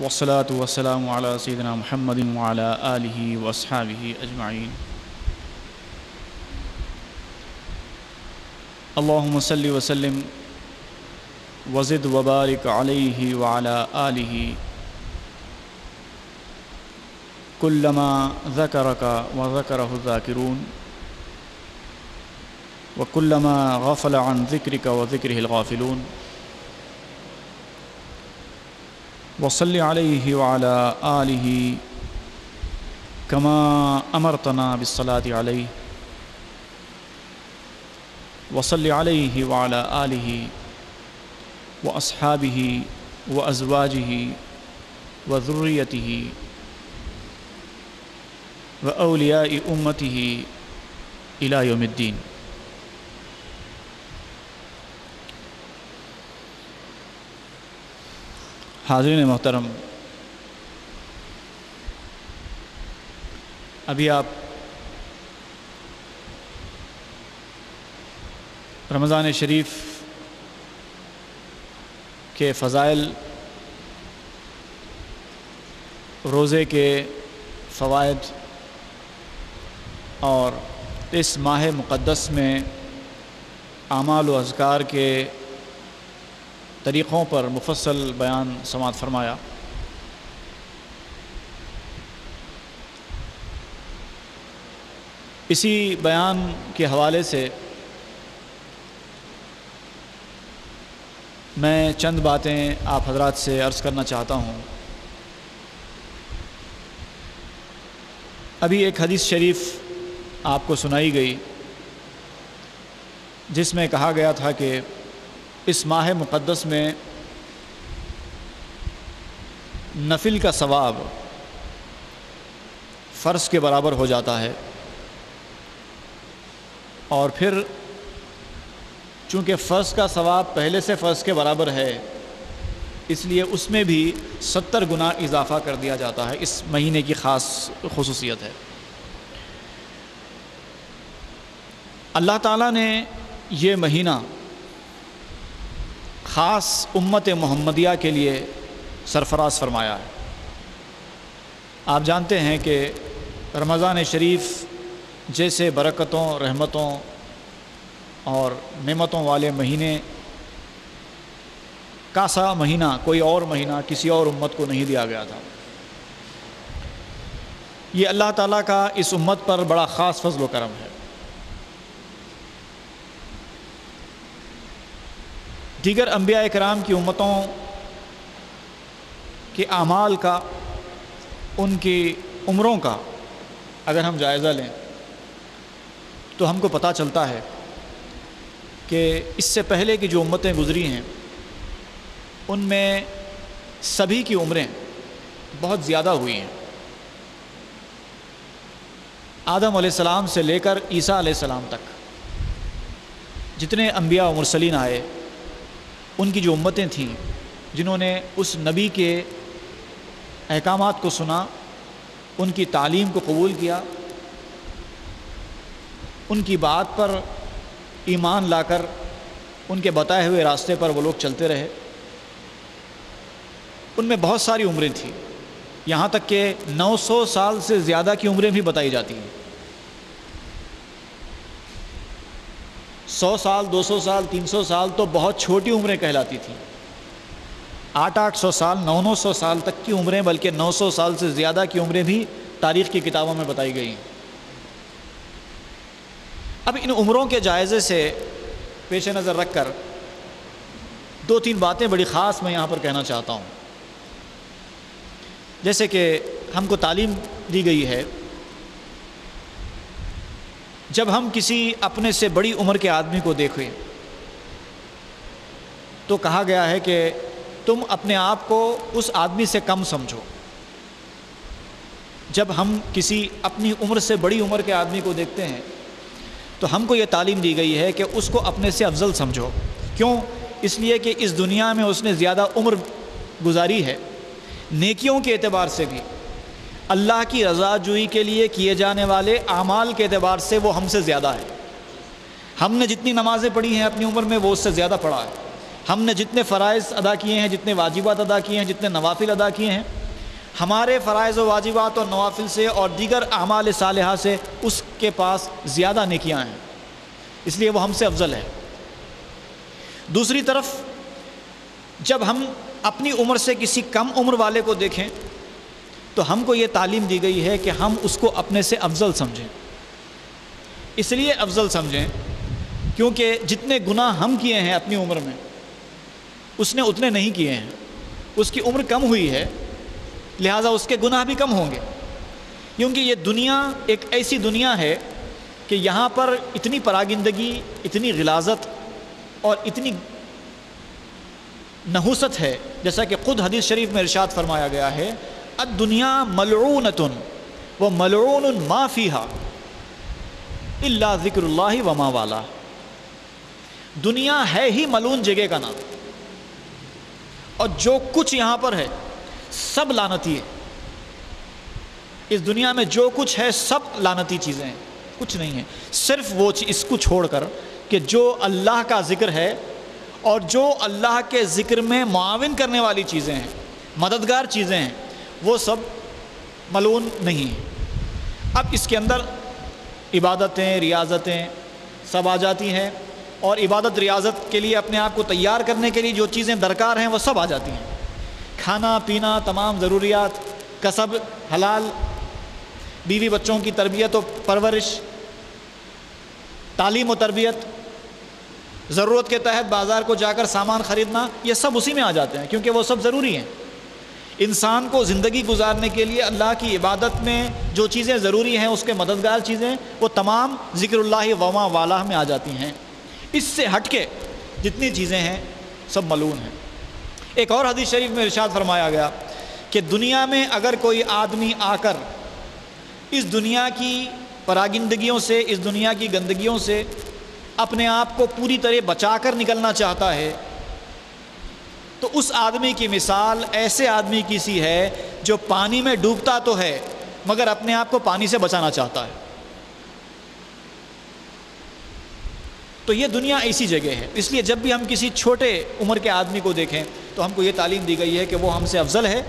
والصلاة والسلام على سيدنا محمد وعلى آله وأصحابه أجمعين. اللهم صل وسلم وزد وبارك عليه وعلى آله كلما ذكرك وذكره الذاكرون وكلما غفل عن ذكرك وذكره الغافلون. وصل عليه وعلى آله كما أمرتنا بالصلاة عليه. وصل عليه وعلى آله وأصحابه وأزواجه وذريته وأولياء أمته إلى يوم الدين. حاضرین محترم، ابھی آپ رمضان شریف کے فضائل، روزے کے فوائد اور اس ماہ مقدس میں اعمال و اذکار کے طریقوں پر مفصل بیان سماعت فرمایا. اسی بیان کے حوالے سے میں چند باتیں آپ حضرات سے عرض کرنا چاہتا ہوں. ابھی ایک حدیث شریف آپ کو سنائی گئی جس میں کہا گیا تھا کہ اس ماہ مقدس میں نفل کا ثواب فرض کے برابر ہو جاتا ہے، اور پھر چونکہ فرض کا ثواب پہلے سے فرض کے برابر ہے، اس لیے اس میں بھی 70 گنا اضافہ کر دیا جاتا ہے. اس مہینے کی خاص خصوصیت ہے. اللہ تعالیٰ نے یہ مہینہ خاص امت محمدیہ کے لیے سرفراز فرمایا ہے. آپ جانتے ہیں کہ رمضان شریف جیسے برکتوں، رحمتوں اور نعمتوں والے مہینے کا سا مہینہ کوئی اور مہینہ کسی اور امت کو نہیں دیا گیا تھا. یہ اللہ تعالیٰ کا اس امت پر بڑا خاص فضل و کرم ہے. دیگر انبیاء کرام کی امتوں کے اعمال کا، ان کی عمروں کا اگر ہم جائزہ لیں تو ہم کو پتہ چلتا ہے کہ اس سے پہلے کی جو امتیں گزری ہیں ان میں سبھی کی عمریں بہت زیادہ ہوئی ہیں. آدم علیہ السلام سے لے کر عیسیٰ علیہ السلام تک جتنے انبیاء و مرسلین آئے، ان کی جو امتیں تھیں جنہوں نے اس نبی کے احکامات کو سنا، ان کی تعلیم کو قبول کیا، ان کی بات پر ایمان لا کر ان کے بتائے ہوئے راستے پر وہ لوگ چلتے رہے، ان میں بہت ساری عمریں تھیں. یہاں تک کہ 900 سال سے زیادہ کی عمریں بھی بتائی جاتی ہیں. 100 سال، 200 سال، 300 سال تو بہت چھوٹی عمریں کہلاتی تھیں. 800 سال، 900 سال تک کی عمریں، بلکہ 900 سال سے زیادہ کی عمریں بھی تاریخ کی کتابوں میں بتائی گئی ہیں. اب ان عمروں کے جائزے سے پیش نظر رکھ کر 2-3 باتیں بڑی خاص میں یہاں پر کہنا چاہتا ہوں. جیسے کہ ہم کو تعلیم دی گئی ہے، جب ہم کسی اپنے سے بڑی عمر کے آدمی کو دیکھیں تو کہا گیا ہے کہ تم اپنے آپ کو اس آدمی سے کم سمجھو. جب ہم کسی اپنی عمر سے بڑی عمر کے آدمی کو دیکھتے ہیں تو ہم کو یہ تعلیم دی گئی ہے کہ اس کو اپنے سے افضل سمجھو. کیوں؟ اس لیے کہ اس دنیا میں اس نے زیادہ عمر گزاری ہے. نیکیوں کے اعتبار سے بھی، اللہ کی رضا جوئی کے لیے کیے جانے والے اعمال کے اعتبار سے وہ ہم سے زیادہ ہے. ہم نے جتنی نمازیں پڑھی ہیں اپنی عمر میں وہ اس سے زیادہ پڑھا ہے. ہم نے جتنے فرائض ادا کیے ہیں، جتنے واجبات ادا کیے ہیں، جتنے نوافل ادا کیے ہیں، ہمارے فرائض و واجبات اور نوافل سے اور دیگر اعمال صالحہ سے اس کے پاس زیادہ نیکیاں ہیں، اس لیے وہ ہم سے افضل ہے۔ دوسری طرف جب ہم اپنی عمر سے کسی کم عمر والے کو دیکھیں تو ہم کو یہ تعلیم دی گئی ہے کہ ہم اس کو اپنے سے افضل سمجھیں۔ اس لیے افضل سمجھیں کیونکہ جتنے گناہ ہم کیے ہیں اپنی عمر میں اس نے اتنے نہیں کیے ہیں، اس کی عمر کم ہوئی ہے، لہٰذا اس کے گناہ بھی کم ہوں گے، کیونکہ یہ دنیا ایک ایسی دنیا ہے کہ یہاں پر اتنی پراگندگی، اتنی غلاظت اور اتنی نحوست ہے، جیسا کہ خود حدیث شریف میں ارشاد فرمایا گیا ہے، الدنیا ملعونۃ وملعون ما فیہا الا ذکر اللہ وما والا۔ دنیا ہے ہی ملعون جگہ کا نام، اور جو کچھ یہاں پر ہے سب لعنتی ہے۔ اس دنیا میں جو کچھ ہے سب لعنتی چیزیں ہیں، کچھ نہیں ہے، صرف وہ اس کو چھوڑ کر کہ جو اللہ کا ذکر ہے اور جو اللہ کے ذکر میں معاون کرنے والی چیزیں ہیں، مددگار چیزیں ہیں، وہ سب ملعون نہیں ہیں۔ اب اس کے اندر عبادتیں، ریاضتیں سب آ جاتی ہیں، اور عبادت ریاضت کے لیے اپنے آپ کو تیار کرنے کے لیے جو چیزیں درکار ہیں وہ سب آ جاتی ہیں، کھانا پینا، تمام ضروریات، کسب حلال، بیوی بچوں کی تربیت و پرورش، تعلیم و تربیت، ضرورت کے تحت بازار کو جا کر سامان خریدنا، یہ سب اسی میں آ جاتے ہیں کیونکہ وہ سب ضروری ہیں۔ انسان کو زندگی گزارنے کے لیے اللہ کی عبادت میں جو چیزیں ضروری ہیں، اس کے مددگار چیزیں، وہ تمام ذکر اللہ وما والا میں آ جاتی ہیں۔ اس سے ہٹ کے جتنی چیزیں ہیں سب ملعون ہیں۔ ایک اور حدیث شریف میں ارشاد فرمایا گیا کہ دنیا میں اگر کوئی آدمی آ کر اس دنیا کی پراگندگیوں سے، اس دنیا کی گندگیوں سے اپنے آپ کو پوری طرح بچا کر نکلنا چاہتا ہے تو اس آدمی کی مثال ایسے آدمی کی سی ہے جو پانی میں ڈوبتا تو ہے مگر اپنے آپ کو پانی سے بچانا چاہتا ہے۔ تو یہ دنیا ایسی جگہ ہے، اس لیے جب بھی ہم کسی چھوٹے عمر کے آدمی کو دیکھیں تو ہم کو یہ تعلیم دی گئی ہے کہ وہ ہم سے افضل ہے،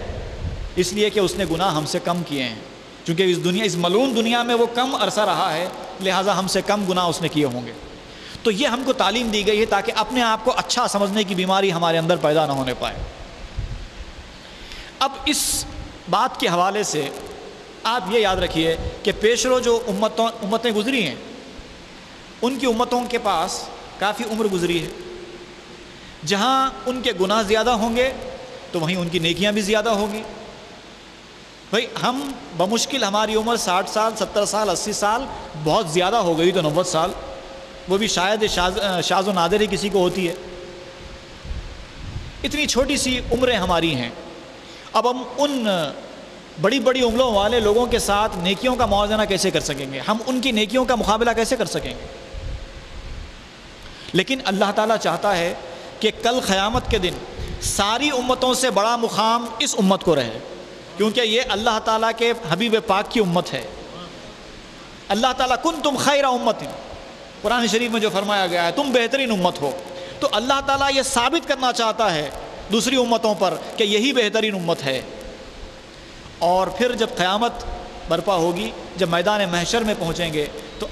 اس لیے کہ اس نے گناہ ہم سے کم کیے ہیں، چونکہ اس ملعون دنیا میں وہ کم عرصہ رہا ہے، لہٰذا ہم سے کم گناہ اس نے کیے ہوں گے۔ تو یہ ہم کو تعلیم دی گئی ہے تاکہ اپنے آپ کو اچھا سمجھنے کی بیماری ہمارے اندر پیدا نہ ہونے پائے۔ اب اس بات کے حوالے سے آپ یہ یاد رکھیے کہ پیشرو جو امتیں گزری ہیں، ان کی امتوں کے پاس کافی عمر گزری ہے، جہاں ان کے گناہ زیادہ ہوں گے تو وہیں ان کی نیکیاں بھی زیادہ ہوں گی۔ بھئی ہم بمشکل ہماری عمر 60 سال، 70 سال، 80 سال، بہت زیادہ ہو گئی تو 90 سال، وہ بھی شاید شاذ و نادر ہی کسی کو ہوتی ہے۔ اتنی چھوٹی سی عمریں ہماری ہیں، اب ہم ان بڑی بڑی عمروں والے لوگوں کے ساتھ نیکیوں کا موازنہ کیسے کر سکیں گے؟ ہم ان کی نیکیوں کا مقابلہ کیسے کر سکیں گے؟ لیکن اللہ تعالیٰ چاہتا ہے کہ کل قیامت کے دن ساری امتوں سے بڑا مقام اس امت کو رہے، کیونکہ یہ اللہ تعالیٰ کے حبیب پاک کی امت ہے۔ اللہ تعالیٰ کنتم خیر امت، قرآن شریف میں جو فرمایا گیا ہے تم بہترین امت ہو، تو اللہ تعالیٰ یہ ثابت کرنا چاہتا ہے دوسری امتوں پر کہ یہی بہترین امت ہے۔ اور پھر جب قیامت برپا ہوگی، جب میدان محشر میں پہنچیں گے تو